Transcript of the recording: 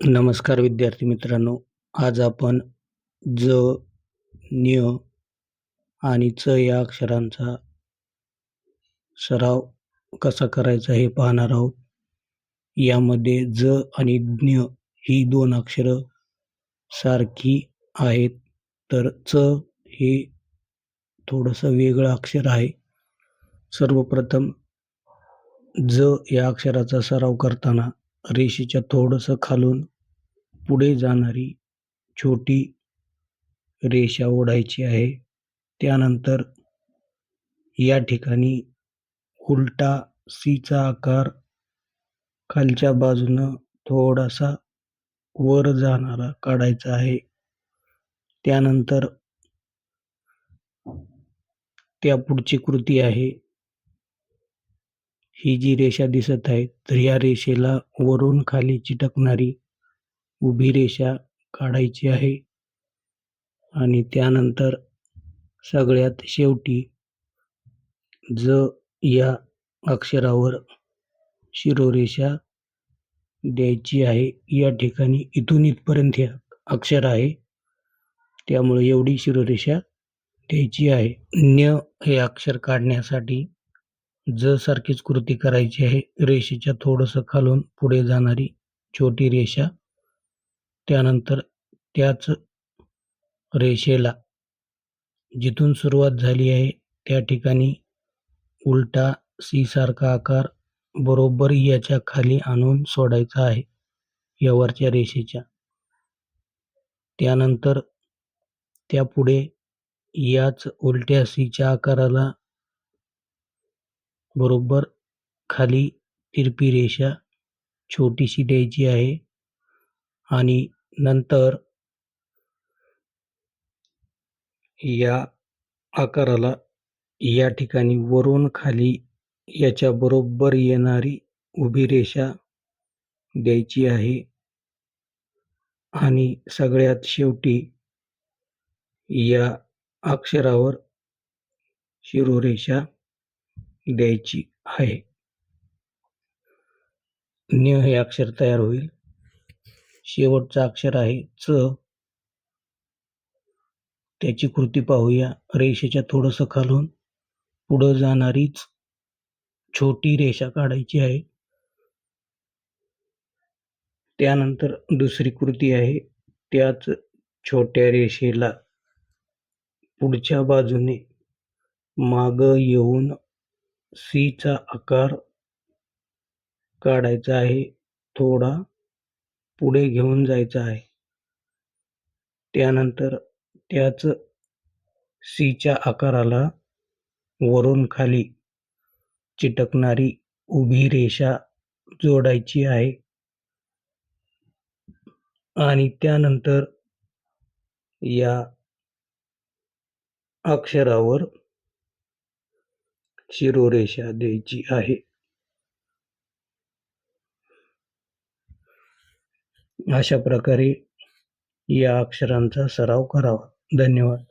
नमस्कार विद्यार्थी मित्रांनो. आज आपण ज, न्य आणि च या अक्षरांचा सराव कसा करायचा हे पाहणार आहोत. यामध्ये ज आणि ज्ञ ही दोन अक्षरं सारखी आहेत, तर च हे थोडंसं वेगळं अक्षर आहे. सर्वप्रथम ज या अक्षराचा सराव करताना रेषेच्या थोडंसं खालून पुढे जाणारी छोटी रेषा ओढायची आहे. त्यानंतर या ठिकाणी उलटा सीचा आकार खालच्या बाजूनं थोडासा वर जाणारा काढायचा आहे. त्यानंतर त्या पुढची कृती आहे. ही जी रेषा दिसत आहे, तर या रेषेला वरून खाली चिटकणारी उभी रेषा काढायची आहे. आणि त्यानंतर सगळ्यात शेवटी ज या अक्षरावर शिरोरेषा द्यायची आहे. या ठिकाणी इथून इथपर्यंत हे अक्षर आहे, त्यामुळे एवढी शिरोरेषा द्यायची आहे. न्य हे अक्षर काढण्यासाठी ज सारखीच कृती करायची आहे. रेषेच्या थोडंसं खालून पुढे जाणारी छोटी रेषा, त्यानंतर त्याच रेषेला जिथून सुरुवात झाली आहे त्या ठिकाणी उलटा सी सारखा आकार बरोबर याच्या खाली आणून सोडायचा आहे, या वरच्या रेषेच्या. त्यानंतर त्यापुढे याच उलट्या सीच्या आकाराला बरोबर खाली तिरपी रेषा छोटीशी द्यायची आहे. आणि नंतर या आकाराला या ठिकाणी वरून खाली याच्या बरोबर येणारी उभी रेषा द्यायची आहे. आणि सगळ्यात शेवटी या अक्षरावर शिरोरेषा द्यायची आहे. न्य हे अक्षर तयार होईल. शेवटचं अक्षर आहे च. त्याची कृती पाहूया. रेषेच्या थोडंसं खालून पुढं जाणारीच छोटी रेषा काढायची आहे. त्यानंतर दुसरी कृती आहे. त्याच छोट्या रेषेला पुढच्या बाजूने मागं येऊन सीचा आकार काढायचा आहे. थोडा पुढे घेऊन जायचा आहे. त्यानंतर त्याच सीच्या आकाराला वरून खाली चिटकणारी उभी रेषा जोडायची आहे. आणि त्यानंतर या अक्षरावर शिरोरेषा द्यायची आहे. अशा प्रकारे या अक्षरांचा सराव करावा. धन्यवाद.